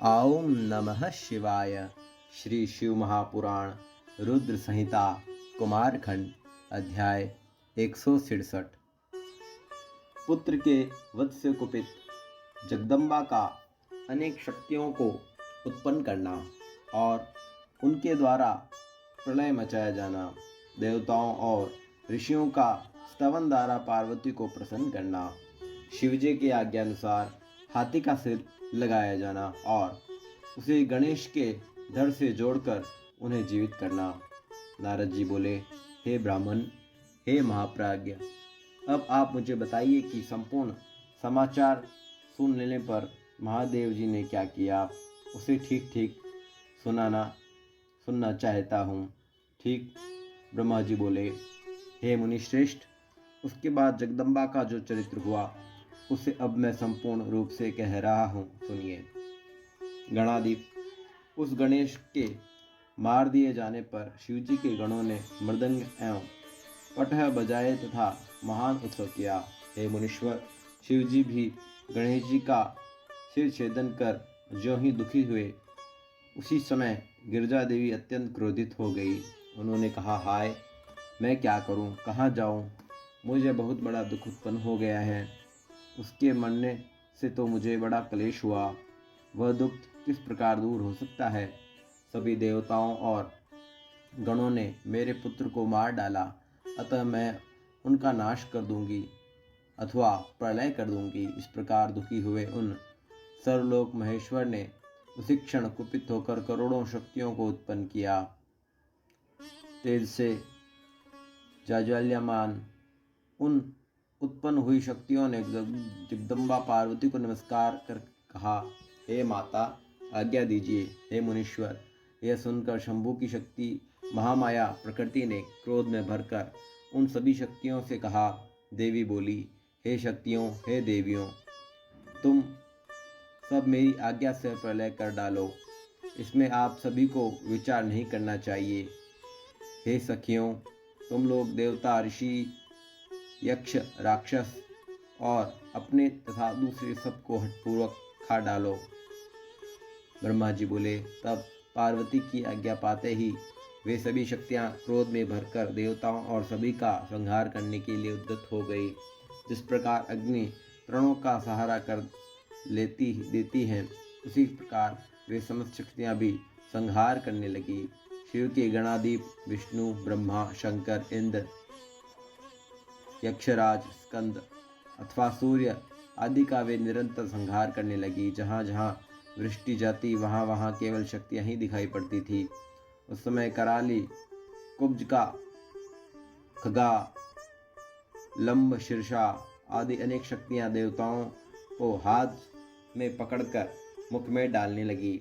ओम नमः शिवाय। श्री शिव महापुराण रुद्र संहिता कुमारखंड अध्याय 167। पुत्र के वध से कुपित जगदम्बा का अनेक शक्तियों को उत्पन्न करना और उनके द्वारा प्रलय मचाया जाना, देवताओं और ऋषियों का स्तवन द्वारा पार्वती को प्रसन्न करना, शिवजी की आज्ञा अनुसार हाथी का सिर लगाया जाना और उसे गणेश के धड़ से जोड़कर उन्हें जीवित करना। नारद जी बोले, हे ब्राह्मण, हे महाप्राज्ञ, अब आप मुझे बताइए कि संपूर्ण समाचार सुन लेने पर महादेव जी ने क्या किया। उसे ठीक ठीक सुनना चाहता हूँ। ठीक, ब्रह्मा जी बोले, हे मुनिश्रेष्ठ, उसके बाद जगदम्बा का जो चरित्र हुआ उसे अब मैं संपूर्ण रूप से कह रहा हूँ, सुनिए। गणाधिप, उस गणेश के मार दिए जाने पर शिवजी के गणों ने मृदंग एवं पटह बजाए तथा महान उत्सव किया। हे मुनीश्वर, शिवजी भी गणेश जी का सिर छेदन कर ज्यों ही दुखी हुए, उसी समय गिरजा देवी अत्यंत क्रोधित हो गई। उन्होंने कहा, हाय, मैं क्या करूं, कहाँ जाऊं, मुझे बहुत बड़ा दुख उत्पन्न हो गया है। उसके मरने से तो मुझे बड़ा क्लेश हुआ। वह दुख किस प्रकार दूर हो सकता है। सभी देवताओं और गणों ने मेरे पुत्र को मार डाला, अतः मैं उनका नाश कर दूंगी अथवा प्रलय कर दूंगी। इस प्रकार दुखी हुए उन सर्वलोक महेश्वर ने उसी क्षण कुपित होकर करोड़ों शक्तियों को उत्पन्न किया। तेज से जाज्वल्यमान उन उत्पन्न हुई शक्तियों ने जगदम्बा पार्वती को नमस्कार कर कहा, हे माता, आज्ञा दीजिए। हे मुनीश्वर, यह सुनकर शंभु की शक्ति महामाया प्रकृति ने क्रोध में भरकर उन सभी शक्तियों से कहा। देवी बोली, हे शक्तियों, हे देवियों, तुम सब मेरी आज्ञा से प्रलय कर डालो, इसमें आप सभी को विचार नहीं करना चाहिए। हे सखियों, तुम लोग देवता, ऋषि, यक्ष, राक्षस और अपने तथा दूसरे सबको हठपूर्वक खा डालो। ब्रह्मा जी बोले, तब पार्वती की आज्ञा पाते ही वे सभी शक्तियां क्रोध में भरकर देवताओं और सभी का संहार करने के लिए उद्यत हो गई। जिस प्रकार अग्नि तृणों का सहारा कर देती है, उसी प्रकार वे समस्त शक्तियां भी संहार करने लगी। शिव के गणाधिप विष्णु, ब्रह्मा, शंकर, इंद्र, यक्षराज, स्कंद अथवा सूर्य आदि का वे निरंतर संहार करने लगी। जहाँ जहाँ वृष्टि जाती वहाँ वहाँ केवल शक्तियाँ ही दिखाई पड़ती थी। उस समय कराली, कुब्जका, खगा, लंब, शीर्षा आदि अनेक शक्तियाँ देवताओं को हाथ में पकड़कर मुख में डालने लगी।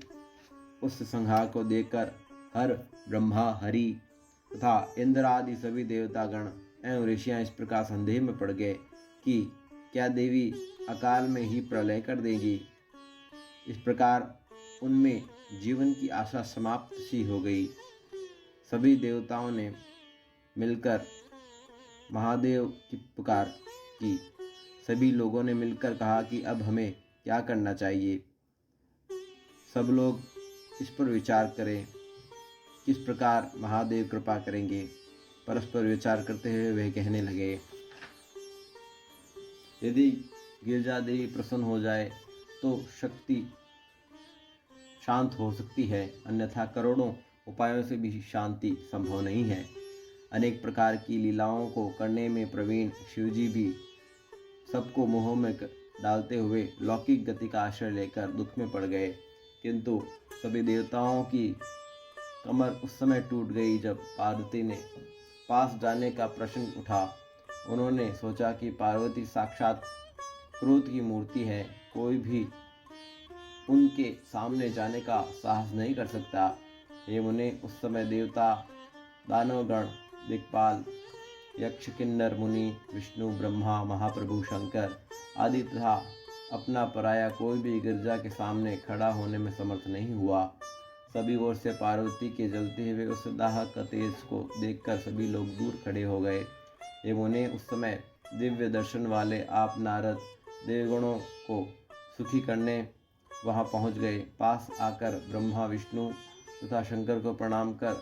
उस संहार को देखकर हर, ब्रह्मा, हरि तथा इंद्र आदि सभी देवतागण एवं ऋषियाँ इस प्रकार संदेह में पड़ गए कि क्या देवी अकाल में ही प्रलय कर देगी। इस प्रकार उनमें जीवन की आशा समाप्त सी हो गई। सभी देवताओं ने मिलकर महादेव की पुकार की। सभी लोगों ने मिलकर कहा कि अब हमें क्या करना चाहिए। सब लोग इस पर विचार करें, किस प्रकार महादेव कृपा करेंगे। परस्पर विचार करते हुए वे कहने लगे, यदि गिरजा देवी प्रसन्न हो जाए तो शक्ति शांत हो सकती है, अन्यथा करोड़ों उपायों से भी शांति संभव नहीं है। अनेक प्रकार की लीलाओं को करने में प्रवीण शिवजी भी सबको मोह में डालते हुए लौकिक गति का आश्रय लेकर दुख में पड़ गए। किंतु सभी देवताओं की कमर उस समय टूट गई जब पार्वती ने पास जाने का प्रश्न उठा। उन्होंने सोचा कि पार्वती साक्षात क्रोध की मूर्ति है, कोई भी उनके सामने जाने का साहस नहीं कर सकता। हे मुने, उस समय देवता, दानवगण, दिक्पाल, यक्ष, किन्नर, मुनि, विष्णु, ब्रह्मा, महाप्रभु शंकर आदि तथा अपना पराया कोई भी गिरजा के सामने खड़ा होने में समर्थ नहीं हुआ। सभी ओर से पार्वती के जलते हुए उस दाहक तेज को देखकर सभी लोग दूर खड़े हो गए। हे मुने, उस समय दिव्य दर्शन वाले आप नारद देवगणों को सुखी करने वहां पहुंच गए। पास आकर ब्रह्मा विष्णु तथा शंकर को प्रणाम कर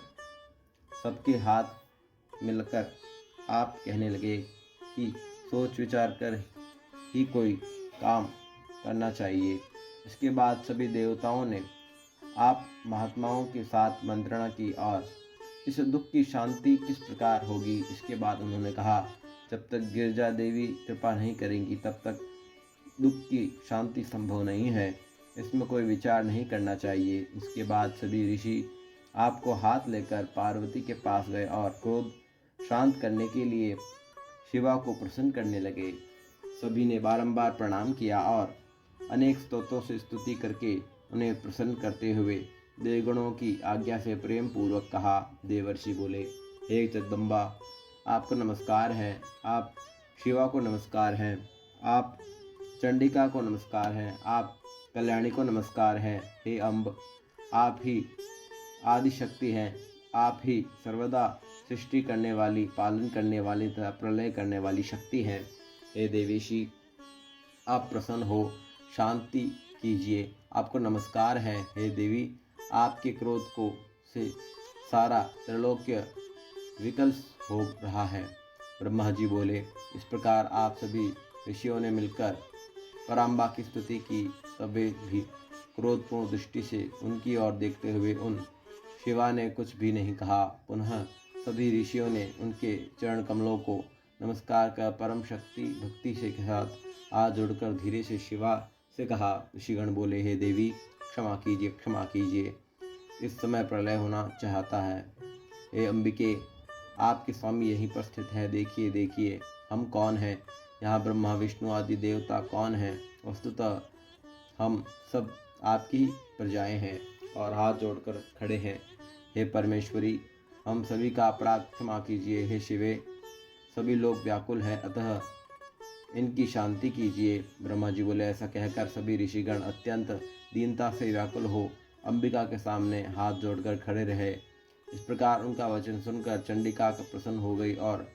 सबके हाथ मिलकर आप कहने लगे कि सोच विचार कर ही कोई काम करना चाहिए। इसके बाद सभी देवताओं ने आप महात्माओं के साथ मंत्रणा की और इस दुख की शांति किस प्रकार होगी इसके बाद उन्होंने कहा, जब तक गिरजा देवी कृपा नहीं करेंगी तब तक दुख की शांति संभव नहीं है। इसमें कोई विचार नहीं करना चाहिए। इसके बाद सभी ऋषि आपको हाथ लेकर पार्वती के पास गए और क्रोध शांत करने के लिए शिवा को प्रसन्न करने लगे। सभी ने बारंबार प्रणाम किया और अनेक स्तोत्रों से स्तुति करके उन्हें प्रसन्न करते हुए देवगणों की आज्ञा से प्रेम पूर्वक कहा। देवर्षि बोले, हे जगदम्बा, आपको नमस्कार है। आप शिवा को नमस्कार है। आप चंडिका को नमस्कार है। आप कल्याणी को नमस्कार है। हे अम्ब, आप ही आदि शक्ति हैं। आप ही सर्वदा सृष्टि करने वाली, पालन करने वाली तथा प्रलय करने वाली शक्ति हैं। हे देवेशी, आप प्रसन्न हो, शांति कीजिए। आपको नमस्कार है। हे देवी, आपके क्रोध को से सारा त्रिलोक्य विकल हो रहा है। ब्रह्मा जी बोले, इस प्रकार आप सभी ऋषियों ने मिलकर पराम्बा की स्तुति की। तबे भी क्रोधपूर्ण दृष्टि से उनकी ओर देखते हुए उन शिवा ने कुछ भी नहीं कहा। पुनः सभी ऋषियों ने उनके चरण कमलों को नमस्कार कर परम शक्ति भक्ति से के साथ हाथ जोड़कर धीरे से शिवा से कहा। ऋषिगण बोले, हे देवी, क्षमा कीजिए, क्षमा कीजिए, इस समय प्रलय होना चाहता है। हे अंबिके, आपके स्वामी यहीं पर स्थित है। देखिए देखिए, हम कौन हैं? यहाँ ब्रह्मा विष्णु आदि देवता कौन हैं? वस्तुतः हम सब आपकी प्रजाएं हैं और हाथ जोड़कर खड़े हैं। हे परमेश्वरी, हम सभी का अपराध क्षमा कीजिए। हे शिवे, सभी लोग व्याकुल हैं, अतः इनकी शांति कीजिए। ब्रह्मा जी बोले, ऐसा कहकर सभी ऋषिगण अत्यंत दीनता से व्याकुल हो अंबिका के सामने हाथ जोड़कर खड़े रहे। इस प्रकार उनका वचन सुनकर चंडिका का प्रसन्न हो गई और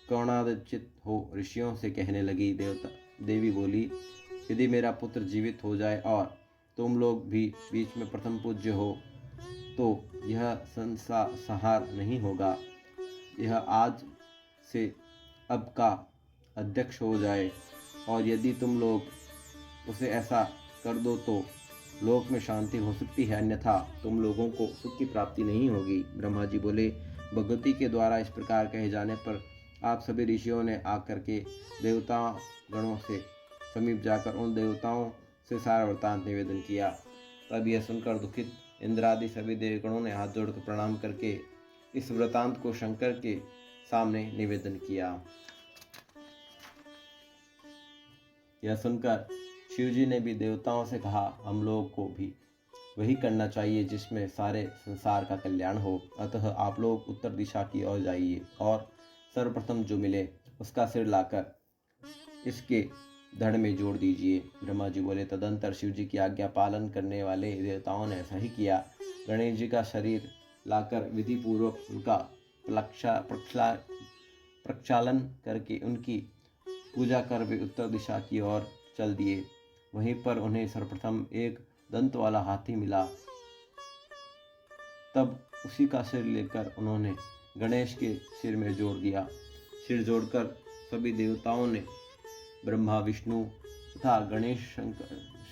करुणाचित हो ऋषियों से कहने लगी। देवी बोली, यदि मेरा पुत्र जीवित हो जाए और तुम लोग भी बीच में प्रथम पूज्य हो तो यह संहार नहीं होगा। यह आज से अब का अध्यक्ष हो जाए, और यदि तुम लोग उसे ऐसा कर दो तो लोक में शांति हो सकती है, अन्यथा तुम लोगों को सुख की प्राप्ति नहीं होगी। ब्रह्मा जी बोले, भगवती के द्वारा इस प्रकार कहे जाने पर आप सभी ऋषियों ने आकर के देवता गणों से समीप जाकर उन देवताओं से सारा वृतांत निवेदन किया। तब यह सुनकर दुखित इंद्रादि सभी देवगणों ने हाथ जोड़कर प्रणाम करके इस वृतांत को शंकर के सामने निवेदन किया। यह सुनकर शिवजी ने भी देवताओं से कहा, हम लोगों को भी वही करना चाहिए जिसमें सारे संसार का कल्याण हो। अतः आप लोग उत्तर दिशा की ओर जाइए और सर्वप्रथम जो मिले उसका सिर लाकर इसके धड़ में जोड़ दीजिए। ब्रह्मा जी बोले, तदंतर शिवजी की आज्ञा पालन करने वाले देवताओं ने ऐसा ही किया। गणेश जी का शरीर लाकर विधि पूर्वक उनका प्रक्षालन करके उनकी पूजा कर वे उत्तर दिशा की ओर चल दिए। वहीं पर उन्हें सर्वप्रथम एक दंत वाला हाथी मिला। तब उसी का सिर लेकर उन्होंने गणेश के सिर में जोड़ दिया। सिर जोड़कर सभी देवताओं ने ब्रह्मा विष्णु तथा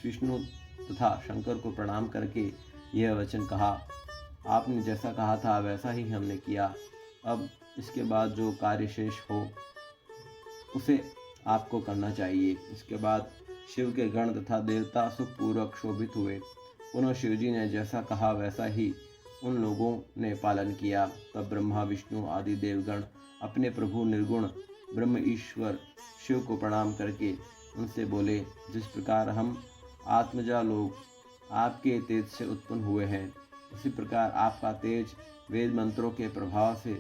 विष्णु तथा शंकर को प्रणाम करके यह वचन कहा, आपने जैसा कहा था वैसा ही हमने किया। अब इसके बाद जो कार्य शेष हो उसे आपको करना चाहिए। इसके बाद शिव के गण तथा देवता सुखपूर्वक शोभित हुए। पुनः शिवजी ने जैसा कहा वैसा ही उन लोगों ने पालन किया। तब ब्रह्मा विष्णु आदि देवगण अपने प्रभु निर्गुण ब्रह्म ईश्वर शिव को प्रणाम करके उनसे बोले, जिस प्रकार हम आत्मजा लोग आपके तेज से उत्पन्न हुए हैं, उसी प्रकार आपका तेज वेद मंत्रों के प्रभाव से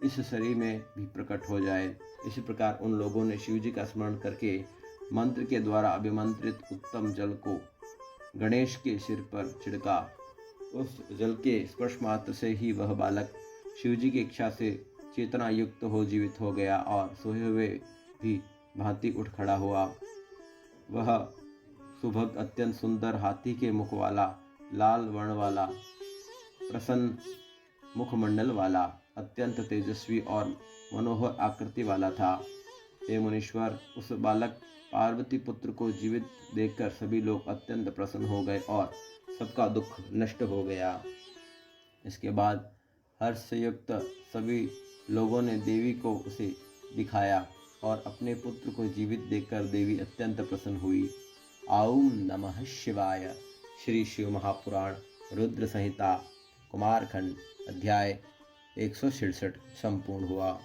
इस शरीर में भी प्रकट हो जाए। इसी प्रकार उन लोगों ने शिवजी का स्मरण करके मंत्र के द्वारा अभिमंत्रित उत्तम जल को गणेश के सिर पर छिड़का। उस जल के स्पर्श मात्र से ही वह बालक शिवजी की इच्छा से चेतना युक्त हो जीवित हो गया और सोए हुए भी भांति उठ खड़ा हुआ। वह सुभग अत्यंत सुंदर हाथी के मुख वाला, लाल वर्ण वाला, प्रसन्न मुखमंडल वाला, अत्यंत तेजस्वी और मनोहर आकृति वाला था। हे मुनीश्वर, उस बालक पार्वती पुत्र को जीवित देखकर सभी लोग अत्यंत प्रसन्न हो गए और सबका दुख नष्ट हो गया। इसके बाद हर्ष से युक्त सभी लोगों ने देवी को उसे दिखाया और अपने पुत्र को जीवित देखकर देवी अत्यंत प्रसन्न हुई। ओम नमः शिवाय। श्री शिव महापुराण रुद्र संहिता कुमारखंड अध्याय 166 संपूर्ण हुआ।